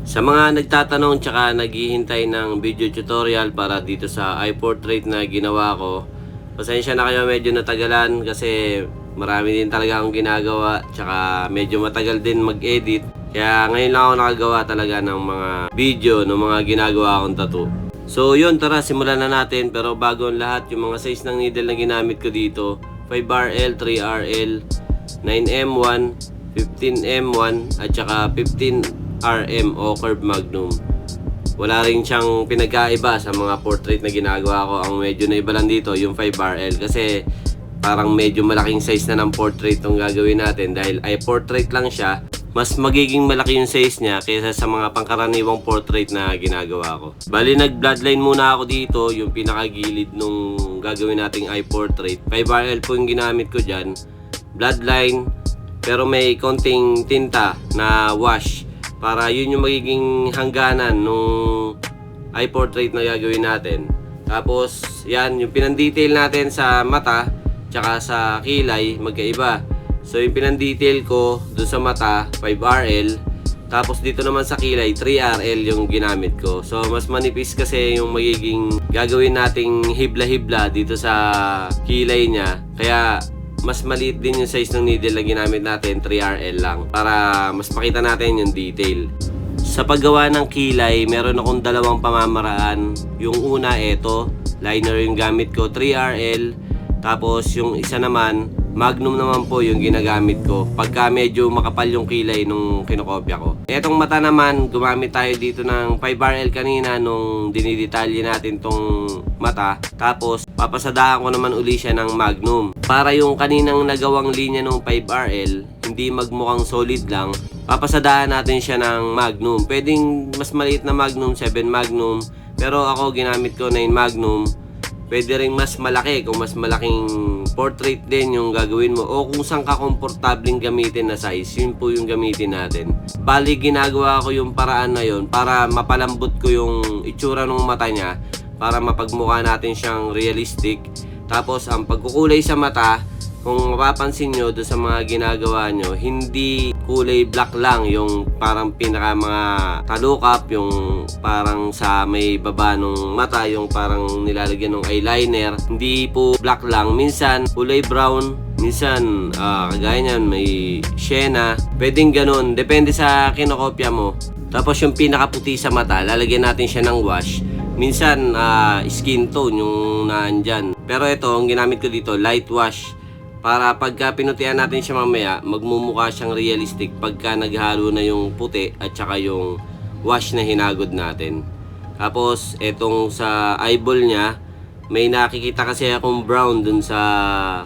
Sa mga nagtatanong tsaka naghihintay ng video tutorial para dito sa iPortrait na ginawa ko, pasensya na kayo, medyo natagalan kasi marami din talaga akong ginagawa tsaka medyo matagal din mag-edit. Kaya ngayon lang ako nakagawa talaga ng mga video ng mga ginagawa akong tattoo. So yun, tara simulan na natin. Pero bago ang lahat, yung mga size ng needle na ginamit ko dito, 5RL, 3RL, 9M1, 15M1 at saka 15RM o Curve Magnum. Wala rin siyang pinagkaiba sa mga portrait na ginagawa ko. Ang medyo naiba lang dito yung 5RL kasi parang medyo malaking size na ng portrait itong gagawin natin. Dahil ay portrait lang siya, mas magiging malaki yung size niya kaysa sa mga pangkaraniwang portrait na ginagawa ko. Bali, nag-bloodline muna ako dito, yung pinakagilid nung gagawin nating eye portrait. 5RL po yung ginamit ko dyan. Bloodline, pero may konting tinta na wash para yun yung magiging hangganan nung eye portrait na gagawin natin. Tapos, yan, yung pinandetail natin sa mata, tsaka sa kilay, magkaiba. So yung pinandetail ko doon sa mata, 5RL. Tapos dito naman sa kilay, 3RL yung ginamit ko. So mas manipis kasi yung magiging gagawin nating hibla-hibla dito sa kilay niya. Kaya mas maliit din yung size ng needle na ginamit natin, 3RL lang. Para mas makita natin yung detail. Sa paggawa ng kilay, meron akong dalawang pamamaraan. Yung una, eto, liner yung gamit ko, 3RL. Tapos yung isa naman, Magnum naman po yung ginagamit ko pagka medyo makapal yung kilay nung kinokopya ko. Etong mata naman, gumamit tayo dito ng 5RL kanina nung dinidetalye natin tong mata. Tapos papasadahan ko naman uli siya ng Magnum. Para yung kaninang nagawang linya ng 5RL, hindi magmukhang solid lang, papasadahan natin siya ng Magnum. Pwedeng mas maliit na Magnum, 7 Magnum. Pero ako ginamit ko 9 Magnum. Pwede rin mas malaki kung mas malaking portrait din yung gagawin mo o kung saan ka komportabling gamitin na size, yun po yung gamitin natin. Bali, ginagawa ko yung paraan na yun para mapalambot ko yung itsura ng mata niya para mapagmukha natin siyang realistic. Tapos ang pagkukulay sa mata, kung mapapansin nyo doon sa mga ginagawa nyo, hindi kulay black lang yung parang pinaka mga talukap, yung parang sa may baba ng mata, yung parang nilalagyan ng eyeliner. Hindi po black lang, minsan kulay brown, minsan kagaya nyan may sienna. Pwedeng ganun, depende sa kinokopya mo. Tapos yung pinakaputi sa mata, lalagyan natin siya ng wash. Minsan skin tone yung naandyan. Pero ito, ang ginamit ko dito, light wash. Para pagka pinutihan natin siya mamaya, magmumukha siyang realistic pagka naghalo na yung puti at saka yung wash na hinagod natin. Tapos, etong sa eyeball niya, may nakikita kasi akong brown dun sa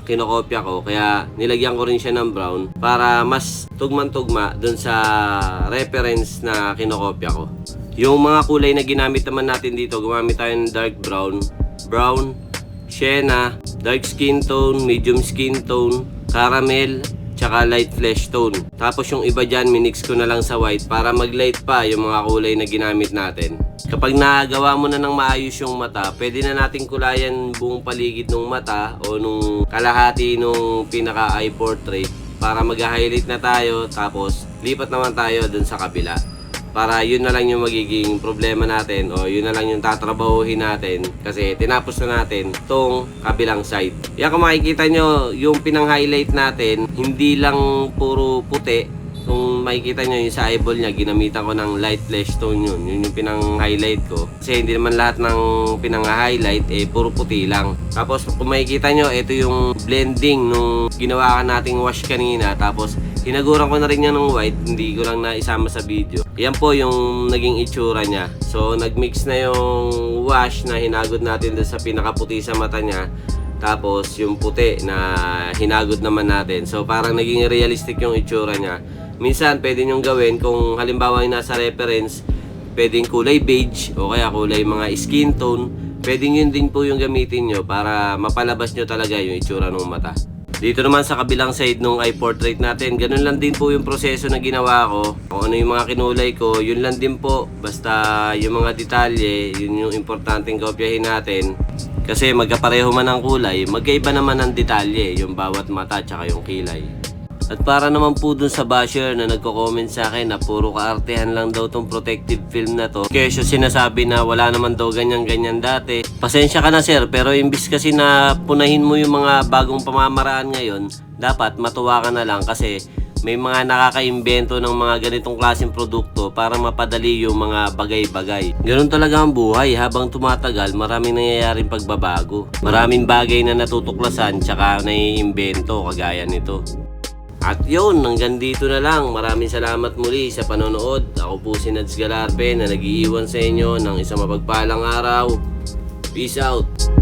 kinokopya ko. Kaya nilagyan ko rin siya ng brown para mas tugman-tugma dun sa reference na kinokopya ko. Yung mga kulay na ginamit naman natin dito, gumamit tayo ng dark brown, sienna, dark skin tone, medium skin tone, caramel, tsaka light flesh tone. Tapos yung iba dyan, minix ko na lang sa white para mag-light pa yung mga kulay na ginamit natin. Kapag nagawa mo na ng maayos yung mata, pwede na nating kulayan buong paligid ng mata o nung kalahati nung pinaka eye portrait para mag-highlight na tayo. Tapos lipat naman tayo dun sa kabila. Para yun na lang yung magiging problema natin o yun na lang yung tatrabahuhin natin kasi tinapos na natin tong kabilang side. Yan, kung makikita nyo yung pinang-highlight natin, hindi lang puro puti. Kung makikita nyo yung sa eyeball niya, ginamitan ko ng light flesh tone yun. Yun yung pinang-highlight ko. Kasi hindi naman lahat ng pinang-highlight puro puti lang. Tapos kung makikita nyo, ito yung blending nung ginawa nating wash kanina. Tapos hinaguran ko na rin yan ng white, hindi ko lang naisama sa video. Yan po yung naging itsura niya. So nagmix na yung wash na hinagod natin doon sa pinakaputi sa mata niya. Tapos yung puti na hinagod naman natin. So parang naging realistic yung itsura niya. Minsan pwede nyong gawin kung halimbawa yung nasa reference, pwedeng kulay beige o kaya kulay mga skin tone. Pwedeng yun din po yung gamitin nyo para mapalabas nyo talaga yung itsura ng mata. Dito naman sa kabilang side nung eye portrait natin, ganun lang din po yung proseso na ginawa ko. Kung ano yung mga kinulay ko, yun lang din po. Basta yung mga detalye, yun yung importanteng kopyahin natin. Kasi magkapareho man ang kulay, magkaiba naman ang detalye, yung bawat mata tsaka yung kilay. At para naman po dun sa basher na nagko-comment sa akin na puro kaartehan lang daw tong protective film na to, kesyo sinasabi na wala naman daw ganyan-ganyan dati. Pasensya ka na sir, pero imbis kasi na punahin mo yung mga bagong pamamaraan ngayon, dapat matuwa ka na lang kasi may mga nakakaimbento ng mga ganitong klaseng produkto para mapadali yung mga bagay-bagay. Ganun talaga ang buhay, habang tumatagal maraming nangyayaring pagbabago. Maraming bagay na natutuklasan tsaka naiimbento kagaya nito. At yun, hanggang dito na lang. Maraming salamat muli sa panonood. Ako po si Nads Galarpe na nag-iiwan sa inyo ng isang mapagpalang araw. Peace out!